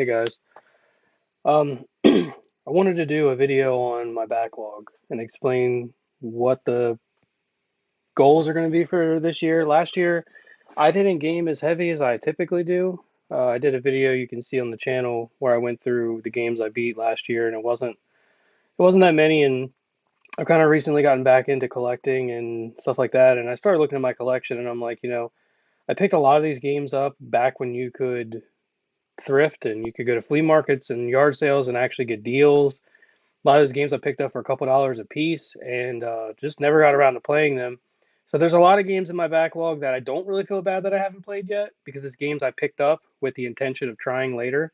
Hey guys. I wanted to do a video on my backlog and explain what the goals are going to be for this year. Last year, I didn't game as heavy as I typically do. I did a video you can see on the channel where I went through the games I beat last year, and it wasn't that many. And I've kind of recently gotten back into collecting and stuff like that. And I started looking at my collection, and I'm like, I picked a lot of these games up back when you could thrift and you could go to flea markets and yard sales and actually get deals. A lot of those games I picked up for a couple dollars a piece and just never got around to playing them. So there's a lot of games in my backlog that I don't really feel bad that I haven't played yet because it's games I picked up with the intention of trying later.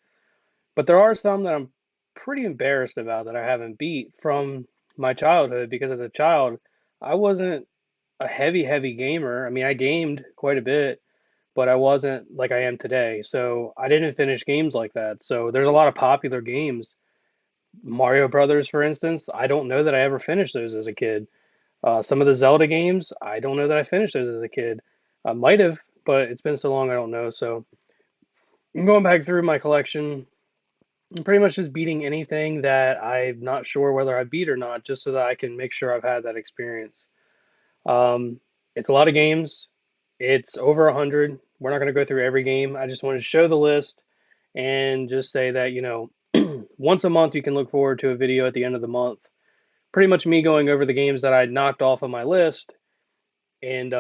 But there are some that I'm pretty embarrassed about that I haven't beat from my childhood because as a child, I wasn't a heavy gamer. I mean, I gamed quite a bit, but I wasn't like I am today. So I didn't finish games like that. So there's a lot of popular games. Mario Brothers, for instance, I don't know that I ever finished those as a kid. Some of the Zelda games, I don't know that I finished those as a kid. I might have, but it's been so long I don't know. So I'm going back through my collection and pretty much just beating anything that I'm not sure whether I beat or not, just so that I can make sure I've had that experience. Um, it's a lot of games. It's over 100. We're not going to go through every game. I just wanted to show the list and just say that, once a month you can look forward to a video at the end of the month. Pretty much me going over the games that I knocked off of my list and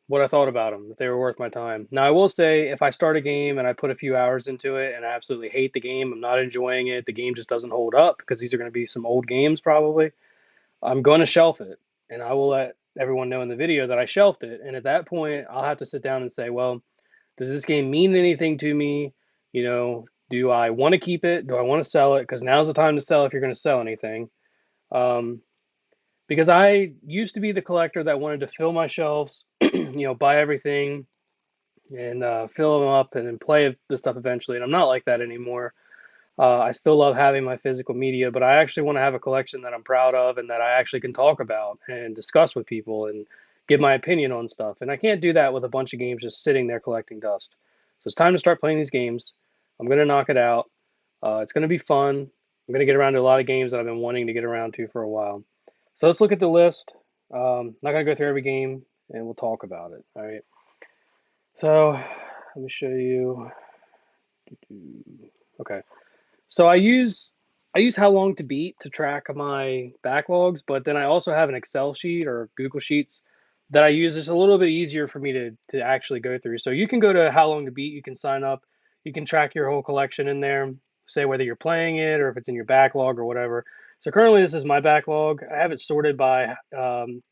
what I thought about them, if they were worth my time. Now, I will say if I start a game and I put a few hours into it and I absolutely hate the game, I'm not enjoying it, the game just doesn't hold up because these are going to be some old games probably. I'm going to shelf it, and I will let everyone know in the video that I shelved it. And at that point, I'll have to sit down and say, well, does this game mean anything to me? Do I want to keep it? Do I want to sell it? Because now's the time to sell if you're going to sell anything. Um, because I used to be the collector that wanted to fill my shelves, buy everything and fill them up and then play the stuff eventually. And I'm not like that anymore. I still love having my physical media, but I actually want to have a collection that I'm proud of and that I actually can talk about and discuss with people and give my opinion on stuff. And I can't do that with a bunch of games just sitting there collecting dust. So it's time to start playing these games. I'm going to knock it out. It's going to be fun. I'm going to get around to a lot of games that I've been wanting to get around to for a while. So let's look at the list. Not going to go through every game and we'll talk about it. All right. So let me show you. Okay. So I use how long to beat to track my backlogs, but then I also have an Excel sheet or Google Sheets that I use. It's a little bit easier for me to actually go through. So you can go to how long to beat, you can sign up, you can track your whole collection in there, say whether you're playing it or if it's in your backlog or whatever. So currently this is my backlog. I have it sorted by time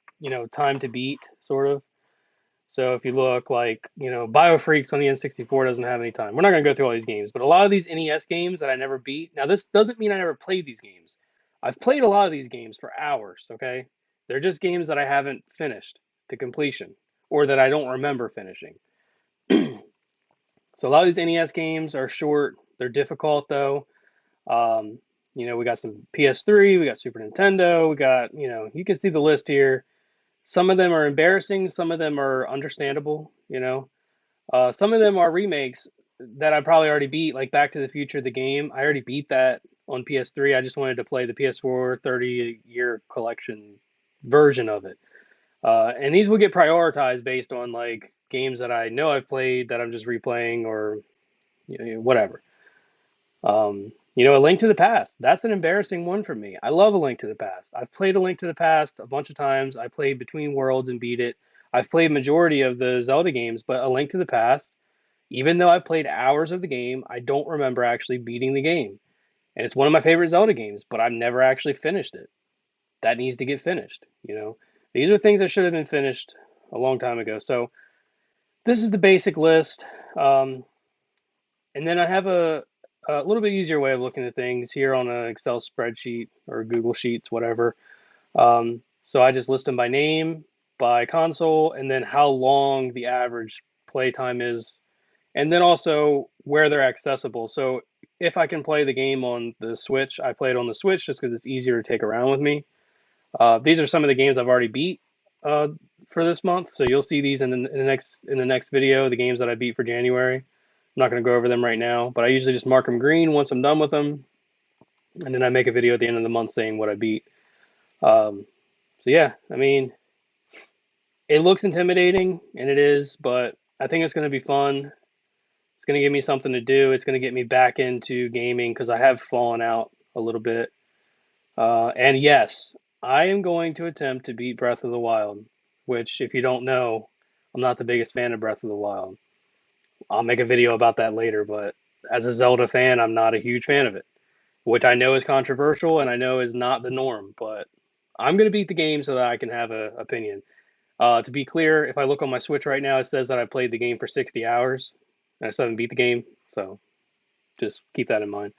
to beat sort of. So if you look like, BioFreaks on the N64 doesn't have any time. We're not going to go through all these games, but a lot of these NES games that I never beat. Now, this doesn't mean I never played these games. I've played a lot of these games for hours, okay? They're just games that I haven't finished to completion or that I don't remember finishing. So a lot of these NES games are short. They're difficult, though. Um, we got some PS3, we got Super Nintendo, we got, you can see the list here. Some of them are embarrassing, some of them are understandable. Some of them are remakes that I probably already beat, like Back to the Future, the game. I already beat that on PS3. I just wanted to play the PS4 30-year collection version of it. And these will get prioritized based on like games that I know I've played that I'm just replaying or whatever. A Link to the Past. That's an embarrassing one for me. I love A Link to the Past. I've played A Link to the Past a bunch of times. I played Between Worlds and beat it. I've played majority of the Zelda games, but A Link to the Past, even though I've played hours of the game, I don't remember actually beating the game. And it's one of my favorite Zelda games, but I've never actually finished it. That needs to get finished. These are things that should have been finished a long time ago. So this is the basic list. And then I have a little bit easier way of looking at things here on an Excel spreadsheet or Google Sheets, whatever. So I just list them by name, by console, and then how long the average play time is, and then also where they're accessible. So if I can play the game on the Switch, I play it on the Switch just because it's easier to take around with me. These are some of the games I've already beat uh, for this month, so you'll see these in the next video, the games that I beat for January. I'm not going to go over them right now, but I usually just mark them green once I'm done with them, and then I make a video at the end of the month saying what I beat. So yeah, I mean, it looks intimidating, and it is, but I think it's going to be fun. It's going to give me something to do. It's going to get me back into gaming because I have fallen out a little bit. And yes, I am going to attempt to beat Breath of the Wild, which, if you don't know, I'm not the biggest fan of Breath of the Wild. I'll make a video about that later, but as a Zelda fan, I'm not a huge fan of it, which I know is controversial and I know is not the norm, but I'm going to beat the game so that I can have an opinion. To be clear, if I look on my Switch right now, it says that I played the game for 60 hours and I still haven't beat the game, so just keep that in mind.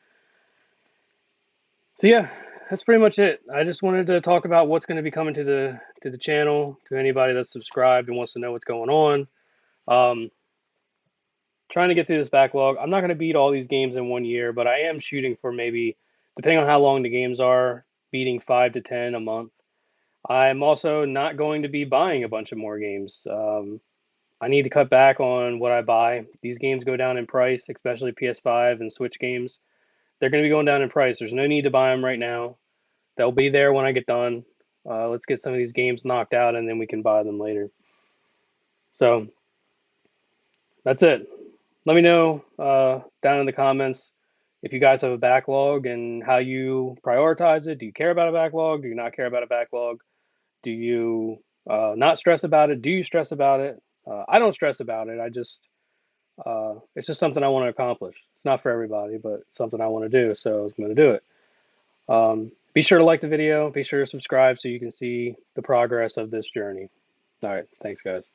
So yeah, that's pretty much it. I just wanted to talk about what's going to be coming to the channel, to anybody that's subscribed and wants to know what's going on. Um, Trying to get through this backlog. I'm not going to beat all these games in 1 year, but I am shooting for maybe, depending on how long the games are, beating 5 to 10 a month. I'm also not going to be buying a bunch of more games. I need to cut back on what I buy. These games go down in price, especially PS5 and Switch games. They're going to be going down in price. There's no need to buy them right now. They'll be there when I get done. Let's get some of these games knocked out, and then we can buy them later. So that's it. Let me know down in the comments if you guys have a backlog and how you prioritize it. Do you care about a backlog? Do you not care about a backlog? Do you not stress about it? Do you stress about it? I don't stress about it. It's just something I want to accomplish. It's not for everybody, but something I want to do, so I'm going to do it. Be sure to like the video. Be sure to subscribe so you can see the progress of this journey. All right. Thanks, guys.